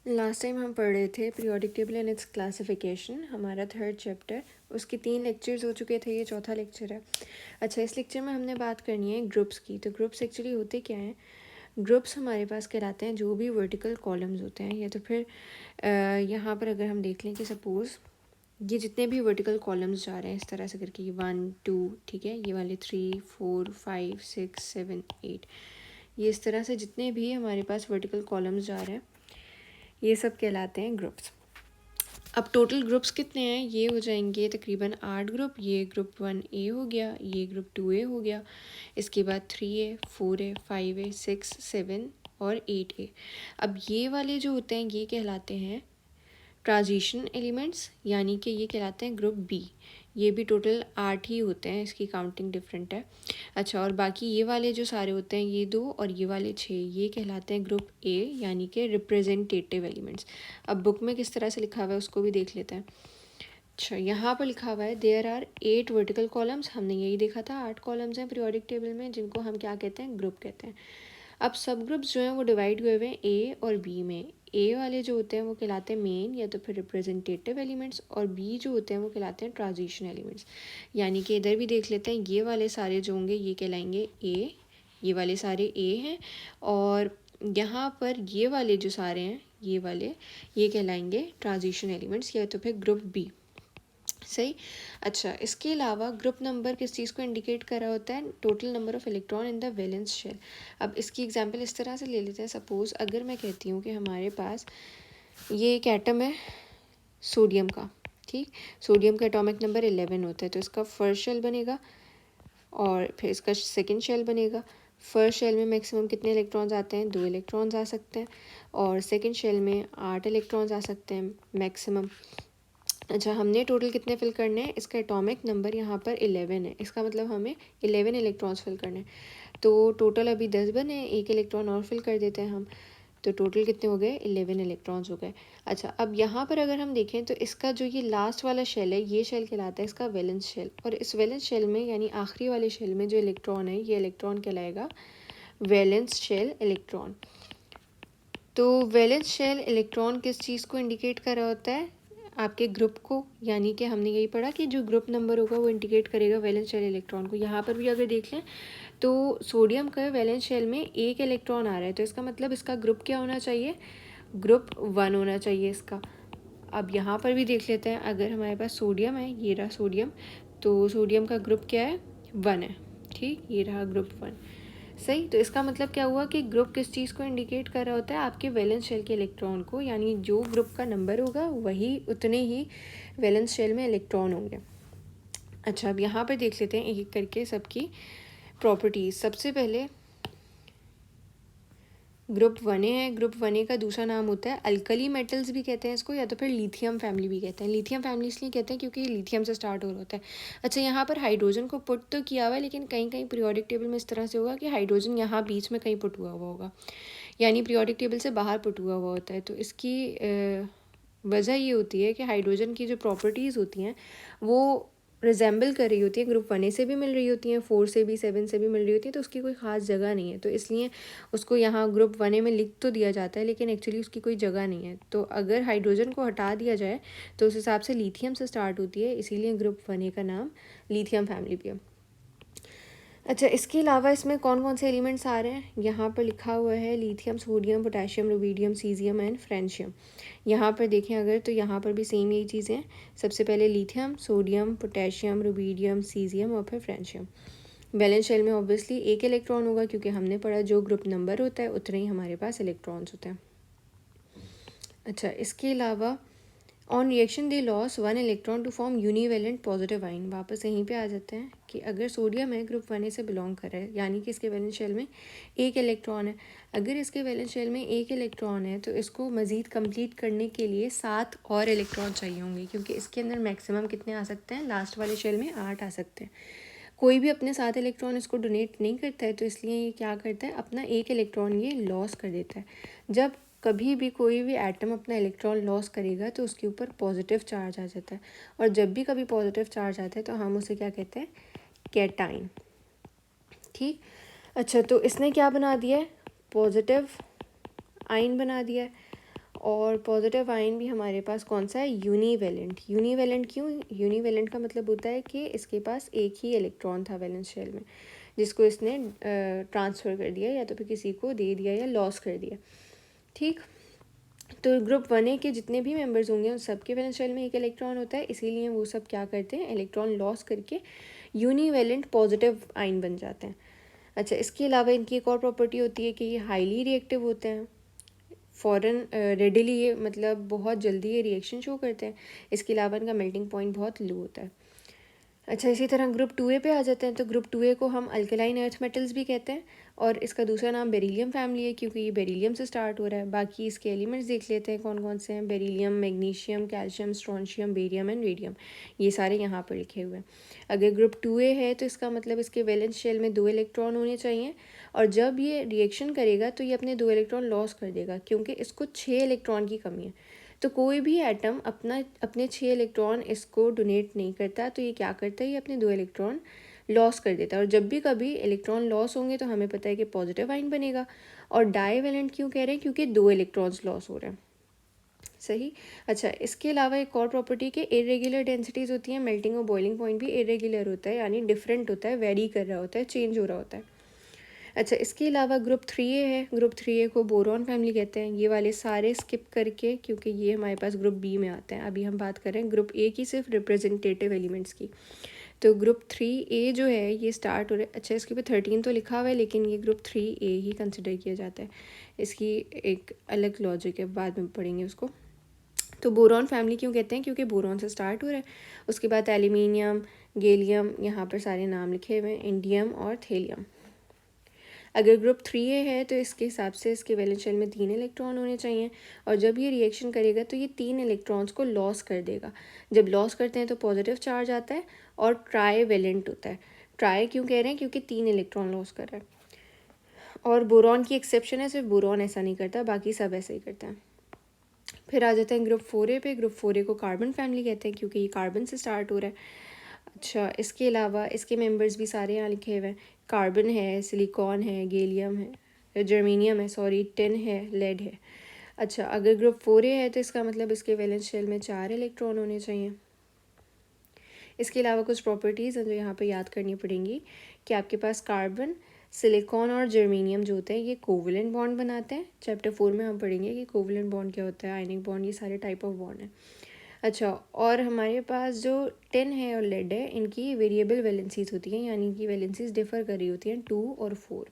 Last time हम पढ़ रहे थे periodic table and it's classification, हमारा थर्ड चैप्टर। उसके 3 लेक्चर्स हो चुके थे, ये चौथा लेक्चर है। अच्छा, इस लेक्चर में हमने बात करनी है ग्रुप्स की। तो ग्रुप्स एक्चुअली होते क्या हैं? ग्रुप्स हमारे पास कहलाते हैं जो भी वर्टिकल कॉलम्स होते हैं, या तो फिर यहाँ पर अगर हम देख लें कि सपोज़ ये जितने भी वर्टिकल कॉलम्स जा रहे हैं इस तरह से करके, 1 2, ठीक है, ये वाले 3 4 5 6 7 8, ये इस तरह से जितने भी हमारे पास वर्टिकल कॉलम्स जा रहे हैं ये सब कहलाते हैं ग्रुप्स। अब टोटल ग्रुप्स कितने हैं? ये हो जाएंगे तकरीबन 8 ग्रुप। ये ग्रुप 1A हो गया, ये ग्रुप 2A हो गया, इसके बाद 3A 4A 5A 6 7 और 8A। अब ये वाले जो होते हैं ये कहलाते हैं ट्रांजिशन एलिमेंट्स, यानी कि ये कहलाते हैं ग्रुप बी। ये भी टोटल 8 ही होते हैं, इसकी काउंटिंग डिफरेंट है। अच्छा, और बाकी ये वाले जो सारे होते हैं, ये 2 और ये वाले 6, ये कहलाते हैं ग्रुप ए, यानी कि रिप्रेजेंटेटिव एलिमेंट्स। अब बुक में किस तरह से लिखा हुआ है उसको भी देख लेते हैं। अच्छा, यहाँ पर लिखा हुआ है देयर आर 8 वर्टिकल कॉलम्स। हमने यही देखा था, 8 कॉलम्स हैं पीरियोडिक टेबल में, जिनको हम क्या कहते हैं? ग्रुप कहते हैं। अब सब ग्रुप्स जो हैं वो डिवाइड हुए हुए हैं ए और बी में। ए वाले जो होते हैं वो कहलाते हैं मेन या तो फिर रिप्रेजेंटेटिव एलिमेंट्स, और बी जो होते हैं वो कहलाते हैं ट्रांजिशन एलिमेंट्स। यानी कि इधर भी देख लेते हैं, ये वाले सारे जो होंगे ये कहलाएंगे ए, ये वाले सारे ए हैं, और यहाँ पर ये वाले जो सारे हैं ये वाले, ये कहलाएंगे ट्रांजिशन एलिमेंट्स या तो फिर ग्रुप बी। सही। अच्छा, इसके अलावा ग्रुप नंबर किस चीज़ को इंडिकेट कर रहा होता है? Total number of electron in the valence shell. अब इसकी एग्जांपल इस तरह से ले लेते हैं। सपोज़ अगर मैं कहती हूँ कि हमारे पास ये एक एटम है सोडियम का, ठीक। सोडियम का एटॉमिक नंबर 11 होता है, तो इसका फर्स्ट शेल बनेगा और फिर इसका सेकेंड शेल बनेगा। फर्स्ट शेल में मैक्सिमम कितने इलेक्ट्रॉन्स आते हैं? 2 इलेक्ट्रॉन्स आ सकते हैं, और सेकेंड शेल में 8 इलेक्ट्रॉन्स आ सकते हैं मैक्सिमम। अच्छा, हमने टोटल कितने फिल करने हैं? इसका एटॉमिक नंबर यहाँ पर 11 है, इसका मतलब हमें 11 इलेक्ट्रॉन्स फिल करने हैं। तो टोटल अभी 10 बने, एक इलेक्ट्रॉन और फिल कर देते हैं हम, तो टोटल कितने हो गए? 11 इलेक्ट्रॉन्स हो गए। अच्छा, अब यहाँ पर अगर हम देखें तो इसका जो ये लास्ट वाला शेल है, ये शेल कहलाता है इसका वैलेंस शेल, और इस वैलेंस शेल में यानी आखिरी वाले शेल में जो इलेक्ट्रॉन है, ये इलेक्ट्रॉन कहलाएगा वैलेंस शेल इलेक्ट्रॉन। तो वैलेंस शेल इलेक्ट्रॉन किस चीज़ को इंडिकेट कर रहा होता है? आपके ग्रुप को, यानी कि हमने यही पढ़ा कि जो ग्रुप नंबर होगा वो इंडिकेट करेगा वैलेंस शेल इलेक्ट्रॉन को। यहाँ पर भी अगर देख लें तो सोडियम का वैलेंस शेल में 1 इलेक्ट्रॉन आ रहा है, तो इसका मतलब इसका ग्रुप क्या होना चाहिए? ग्रुप 1 होना चाहिए इसका। अब यहाँ पर भी देख लेते हैं, अगर हमारे पास सोडियम है, ये रहा सोडियम, तो सोडियम का ग्रुप क्या है? 1 है, ठीक, ये रहा ग्रुप 1। सही। तो इसका मतलब क्या हुआ कि ग्रुप किस चीज़ को इंडिकेट कर रहा होता है? आपके वैलेंस शेल के इलेक्ट्रॉन को, यानी जो ग्रुप का नंबर होगा वही उतने ही वैलेंस शेल में इलेक्ट्रॉन होंगे। अच्छा, अब यहाँ पर देख लेते हैं एक एक करके सबकी प्रॉपर्टीज़। सबसे पहले ग्रुप 1A है। ग्रुप 1A का दूसरा नाम होता है अल्कली मेटल्स भी कहते हैं इसको, या तो फिर लिथियम फैमिली भी कहते हैं। लिथियम फैमिली इसलिए कहते हैं क्योंकि लिथियम से स्टार्ट हो रहा होता है। अच्छा, यहाँ पर हाइड्रोजन को पुट तो किया हुआ है, लेकिन कहीं कहीं पीरियोडिक टेबल में इस तरह से होगा कि हाइड्रोजन यहाँ बीच में कहीं पुट हुआ हुआ होगा, यानी पीरियोडिक टेबल से बाहर पुट हुआ हुआ होता है। तो इसकी वजह ये होती है कि हाइड्रोजन की जो प्रॉपर्टीज़ होती हैं वो रिजेंबल कर रही होती है, ग्रुप 1A से भी मिल रही होती हैं, 4 से भी, 7 से भी मिल रही होती है, तो उसकी कोई ख़ास जगह नहीं है, तो इसलिए उसको यहाँ ग्रुप 1A में लिख तो दिया जाता है, लेकिन एक्चुअली उसकी कोई जगह नहीं है। तो अगर हाइड्रोजन को हटा दिया जाए तो उस हिसाब से लिथियम से स्टार्ट होती है, इसीलिए ग्रुप 1A का नाम लिथियम फैमिली भी है। अच्छा, इसके अलावा इसमें कौन कौन से एलिमेंट्स आ रहे हैं? यहाँ पर लिखा हुआ है lithium, sodium, potassium, rubidium, caesium and francium. यहाँ पर देखें अगर, तो यहाँ पर भी सेम यही चीज़ें हैं। सबसे पहले lithium, sodium, potassium, rubidium, caesium और फिर फ्रेंशियम। वैलेंस शेल में ऑब्वियसली 1 इलेक्ट्रॉन होगा, क्योंकि हमने पढ़ा जो ग्रुप नंबर होता है उतने ही हमारे पास इलेक्ट्रॉन्स होते हैं। अच्छा, इसके अलावा on reaction they loss 1 electron to form univalent positive ion. वापस यहीं पे आ जाते हैं कि अगर सोडियम है, ग्रुप 1A से बिलोंग कर रहा है, यानी कि इसके वैलेंस शेल में 1 इलेक्ट्रॉन है। अगर इसके वैलेंस शेल में 1 इलेक्ट्रॉन है तो इसको मज़ीद कंप्लीट करने के लिए 7 और इलेक्ट्रॉन चाहिए होंगे, क्योंकि इसके अंदर मैक्सिमम कितने आ सकते हैं? लास्ट वाले शेल में 8 आ सकते हैं। कोई भी अपने 7 इलेक्ट्रॉन इसको डोनेट नहीं करता है, तो इसलिए ये क्या करता है? अपना 1 इलेक्ट्रॉन ये लॉस कर देता है। जब कभी भी कोई भी एटम अपना इलेक्ट्रॉन लॉस करेगा तो उसके ऊपर पॉजिटिव चार्ज आ जाता है, और जब भी कभी पॉजिटिव चार्ज आता है तो हम उसे क्या कहते हैं? कैटाइन, ठीक। अच्छा, तो इसने क्या बना दिया है? पॉजिटिव आइन बना दिया है, और पॉजिटिव आयन भी हमारे पास कौन सा है, यूनिवेलेंट। यूनिवेलेंट क्यों, यूनिवेलेंट का मतलब होता है कि इसके पास एक ही इलेक्ट्रॉन था वैलेंस शेल में, जिसको इसने ट्रांसफ़र कर दिया या तो फिर किसी को दे दिया या लॉस कर दिया। ठीक, तो ग्रुप 1A के जितने भी मेंबर्स होंगे उन सब के वैलेंस शेल में एक इलेक्ट्रॉन होता है, इसीलिए वो सब क्या करते हैं, इलेक्ट्रॉन लॉस करके यूनिवेलेंट पॉजिटिव आयन बन जाते हैं। अच्छा, इसके अलावा इनकी एक और प्रॉपर्टी होती है कि ये हाईली रिएक्टिव होते हैं, फ़ौरन रेडिली, ये मतलब बहुत जल्दी ये रिएक्शन शो करते हैं। इसके अलावा इनका मेल्टिंग पॉइंट बहुत लो होता है। अच्छा, इसी तरह ग्रुप 2A पे आ जाते हैं। तो ग्रुप 2A को हम अल्कलाइन अर्थ मेटल्स भी कहते हैं, और इसका दूसरा नाम बेरिलियम फैमिली है क्योंकि ये बेरिलियम से स्टार्ट हो रहा है। बाकी इसके एलिमेंट्स देख लेते हैं कौन कौन से हैं। Beryllium, magnesium, calcium, strontium, barium and radium, ये सारे यहाँ पर लिखे हुए हैं। अगर ग्रुप 2A है तो इसका मतलब इसके वैलेंस शेल में 2 इलेक्ट्रॉन होने चाहिए, और जब ये रिएक्शन करेगा तो ये अपने 2 इलेक्ट्रॉन लॉस कर देगा क्योंकि इसको 6 इलेक्ट्रॉन की कमी है। तो कोई भी एटम अपने 6 इलेक्ट्रॉन इसको डोनेट नहीं करता, तो ये क्या करता है, ये अपने 2 इलेक्ट्रॉन लॉस कर देता है। और जब भी कभी इलेक्ट्रॉन लॉस होंगे तो हमें पता है कि पॉजिटिव आयन बनेगा। और डाईवेलेंट क्यों कह रहे हैं, क्योंकि 2 इलेक्ट्रॉन्स लॉस हो रहे हैं। सही। अच्छा, इसके अलावा एक और प्रॉपर्टी के इरेगुलर डेंसिटीज़ होती हैं। मेल्टिंग और बॉइलिंग पॉइंट भी इरेगुलर होता है, यानी डिफरेंट होता है, वेरी कर रहा होता है, चेंज हो रहा होता है। अच्छा, इसके अलावा ग्रुप 3A है। ग्रुप 3A को बोरॉन फैमिली कहते हैं। ये वाले सारे स्किप करके, क्योंकि ये हमारे पास ग्रुप बी में आते हैं। अभी हम बात कर रहे हैं ग्रुप ए की, सिर्फ रिप्रेजेंटेटिव एलिमेंट्स की। तो ग्रुप 3A जो है ये स्टार्ट हो रहा है। अच्छा, इसके ऊपर 13 तो लिखा हुआ है, लेकिन ये ग्रुप 3A ही कंसिडर किया जाता है। इसकी एक अलग लॉजिक है, बाद में पढ़ेंगे उसको। तो बोरॉन फैमिली क्यों कहते हैं, क्योंकि बोरॉन से स्टार्ट हो रहा है। उसके बाद एल्यूमिनियम, गैलियम, यहाँ पर सारे नाम लिखे हुए हैं, इंडियम और थेलियम। अगर ग्रुप 3A है तो इसके हिसाब से इसके वैलेंस शेल में 3 इलेक्ट्रॉन होने चाहिए, और जब ये रिएक्शन करेगा तो ये 3 इलेक्ट्रॉन्स को लॉस कर देगा। जब लॉस करते हैं तो पॉजिटिव चार्ज आता है और ट्राई वैलेंट होता है। ट्राई क्यों कह रहे हैं, क्योंकि 3 इलेक्ट्रॉन लॉस कर रहा है। और बोरॉन की एक्सेप्शन है, सिर्फ बोरॉन ऐसा नहीं करता, बाकी सब ऐसे ही करते हैं। फिर आ जाते हैं ग्रुप 4A पे। ग्रुप 4A को कार्बन फैमिली कहते हैं क्योंकि ये कार्बन से स्टार्ट हो रहा है। अच्छा, इसके अलावा इसके मेंबर्स भी सारे यहाँ लिखे हुए हैं। कार्बन है, सिलिकॉन है, गैलियम है, जर्मेनियम है, सॉरी, टिन है, लेड है। अच्छा, अगर ग्रुप 4A है तो इसका मतलब इसके वैलेंस शेल में 4 इलेक्ट्रॉन होने चाहिए। इसके अलावा कुछ प्रॉपर्टीज़ हैं जो यहाँ पे याद करनी पड़ेंगी कि आपके पास कार्बन, सिलिकॉन और जर्मेनियम जो होते हैं ये कोवलेंट बॉन्ड बनाते हैं। चैप्टर 4 में हम पढ़ेंगे कि कोवलेंट बॉन्ड क्या होता है, आयनिक बॉन्ड, ये सारे टाइप ऑफ बॉन्ड हैं। अच्छा, और हमारे पास जो टिन है और लेड है, इनकी वेरिएबल वैलेंसीज होती हैं, यानी कि वैलेंसीज डिफ़र कर रही होती हैं 2 और 4।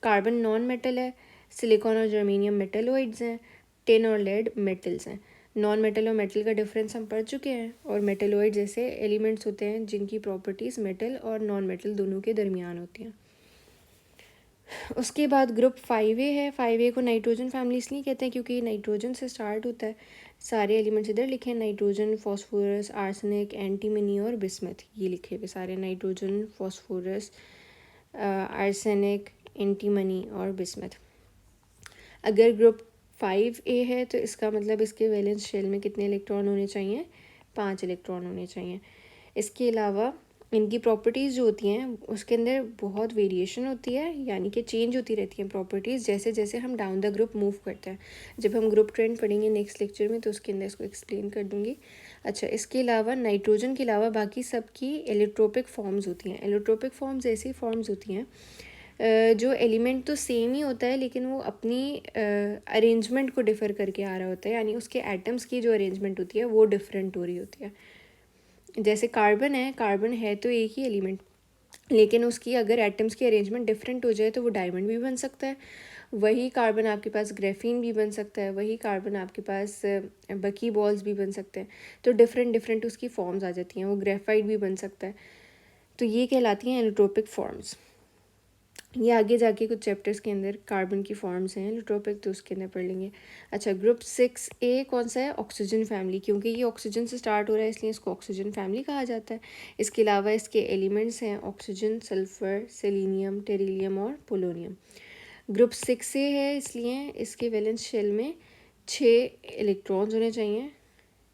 कार्बन नॉन मेटल है, सिलिकॉन और जर्मेनियम मेटलोइड्स हैं, टिन और लेड मेटल्स हैं। नॉन मेटल और मेटल का डिफरेंस हम पढ़ चुके हैं, और मेटलोइड जैसे एलिमेंट्स होते हैं जिनकी प्रॉपर्टीज़ मेटल और नॉन मेटल दोनों के दरमियान होती हैं। उसके बाद ग्रुप 5A है। 5A को नाइट्रोजन फैमिली इसलिए कहते हैं क्योंकि नाइट्रोजन से स्टार्ट होता है। सारे एलिमेंट्स इधर लिखे हैं, नाइट्रोजन, फॉस्फोरस, आर्सेनिक, एंटीमनी और बिस्मथ, ये लिखे हुए सारे, नाइट्रोजन, फॉस्फोरस, आर्सेनिक, एंटीमनी और बिस्मथ। अगर ग्रुप 5A है तो इसका मतलब इसके वैलेंस शेल में कितने इलेक्ट्रॉन होने चाहिए, 5 इलेक्ट्रॉन होने चाहिए। इसके अलावा इनकी प्रॉपर्टीज़ जो होती हैं उसके अंदर बहुत वेरिएशन होती है, यानी कि चेंज होती रहती हैं प्रॉपर्टीज़ जैसे जैसे हम डाउन द ग्रुप मूव करते हैं। जब हम ग्रुप ट्रेंड पढ़ेंगे नेक्स्ट लेक्चर में तो उसके अंदर इसको एक्सप्लेन कर दूँगी। अच्छा, इसके अलावा नाइट्रोजन के अलावा बाकी सब की एलियोट्रोपिक फॉर्म्स होती हैं। एलियोट्रोपिक फॉर्म्स ऐसी फॉर्म्स होती हैं जो एलिमेंट तो सेम ही होता है, लेकिन वो अपनी अरेंजमेंट को डिफ़र करके आ रहा होता है, यानी उसके एटम्स की जो अरेंजमेंट होती है वो डिफरेंट हो रही होती है। जैसे कार्बन है, कार्बन है तो एक ही एलिमेंट, लेकिन उसकी अगर एटम्स की अरेंजमेंट डिफरेंट हो जाए तो वो डायमंड भी बन सकता है। वही कार्बन आपके पास ग्रेफीन भी बन सकता है, वही कार्बन आपके पास बकी बॉल्स भी बन सकते हैं। तो डिफरेंट डिफरेंट उसकी फॉर्म्स आ जाती हैं, वो ग्रेफाइट भी बन सकता है। तो ये कहलाती हैं एलियोट्रोपिक फॉर्म्स। ये आगे जाके कुछ चैप्टर्स के अंदर कार्बन की फॉर्म्स हैं एलियोट्रोपिक, तो उसके अंदर पढ़ लेंगे। अच्छा, ग्रुप 6A कौन सा है, ऑक्सीजन फैमिली, क्योंकि ये ऑक्सीजन से स्टार्ट हो रहा है इसलिए इसको ऑक्सीजन फैमिली कहा जाता है। इसके अलावा इसके एलिमेंट्स हैं ऑक्सीजन, सल्फ़र, सेलेनियम, टेरिलियम और पोलोनियम। ग्रुप 6A है इसलिए इसके वैलेंस शेल में 6 इलेक्ट्रॉन्स होने चाहिए।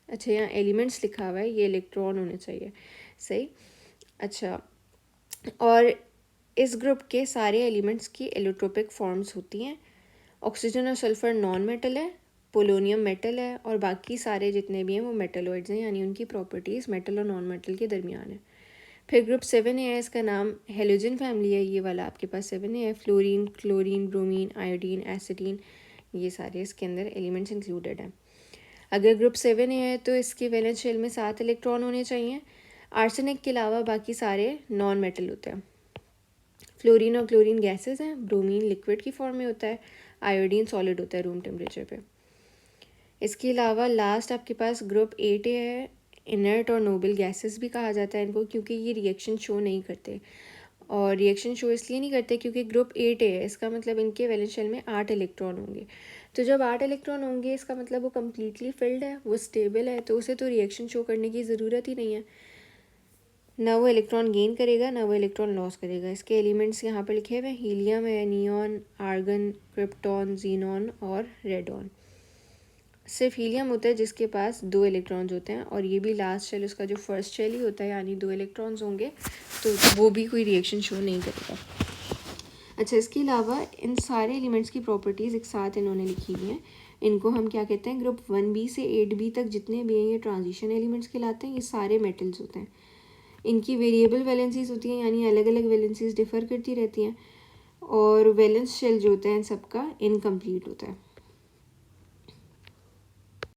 अच्छा, यहाँ एलिमेंट्स लिखा हुआ है, ये इलेक्ट्रॉन होने चाहिए, सही। अच्छा, और इस ग्रुप के सारे एलिमेंट्स की एलियोट्रोपिक फॉर्म्स होती हैं। ऑक्सीजन और सल्फ़र नॉन मेटल है, पोलोनियम मेटल है और बाकी सारे जितने भी हैं वो मेटलोइड्स हैं, यानी उनकी प्रॉपर्टीज़ मेटल और नॉन मेटल के दरमियान है। फिर ग्रुप 7 है, इसका नाम हेलोजन फैमिली है, ये वाला आपके पास 7 है। फ्लोरीन, क्लोरीन, ब्रोमीन, आयोडीन, एसिटीन, ये सारे इसके अंदर एलिमेंट्स इंक्लूडेड हैं। अगर ग्रुप 7 है तो इसके वैलेंस शेल में 7 इलेक्ट्रॉन होने चाहिए। आर्सेनिक के अलावा बाकी सारे नॉन मेटल होते हैं। फ्लोरीन और क्लोरीन गैसेस हैं, ब्रोमीन लिक्विड की फॉर्म में होता है, आयोडीन सॉलिड होता है रूम टेम्परेचर पे। इसके अलावा लास्ट आपके पास ग्रुप 8 है, इनर्ट और नोबल गैसेस भी कहा जाता है इनको, क्योंकि ये रिएक्शन शो नहीं करते। और रिएक्शन शो इसलिए नहीं करते क्योंकि ग्रुप 8 है, इसका मतलब इनके वैलेंस शेल में 8 इलेक्ट्रॉन होंगे। तो जब 8 इलेक्ट्रॉन होंगे इसका मतलब वो कम्प्लीटली फिल्ड है, वो स्टेबल है, तो उसे तो रिएक्शन शो करने की ज़रूरत ही नहीं है। ना वो इलेक्ट्रॉन गेन करेगा ना वो इलेक्ट्रॉन लॉस करेगा। इसके एलिमेंट्स यहाँ पर लिखे हुए हैं, हीलियम है, नियॉन, आर्गन, क्रिप्टॉन, जीनॉन और रेडॉन। सिर्फ हीलियम होता है जिसके पास 2 इलेक्ट्रॉन्स होते हैं, और ये भी लास्ट शेल उसका जो फर्स्ट शेल ही होता है, यानी 2 इलेक्ट्रॉन्स होंगे, तो वो भी कोई रिएक्शन शो नहीं करेगा। अच्छा, इसके अलावा इन सारे एलिमेंट्स की प्रॉपर्टीज़ एक साथ इन्होंने लिखी हुई हैं। इनको हम क्या कहते हैं, ग्रुप 1B से 8B तक जितने भी हैं ये ट्रांजिशन एलिमेंट्स कहलाते हैं। ये सारे मेटल्स होते हैं। इनकी वेरिएबल वैलेंसीज होती हैं, यानी अलग अलग वैलेंसीज डिफ़र करती रहती हैं, और वैलेंस शेल जो होता है इन सबका इनकम्प्लीट होता है।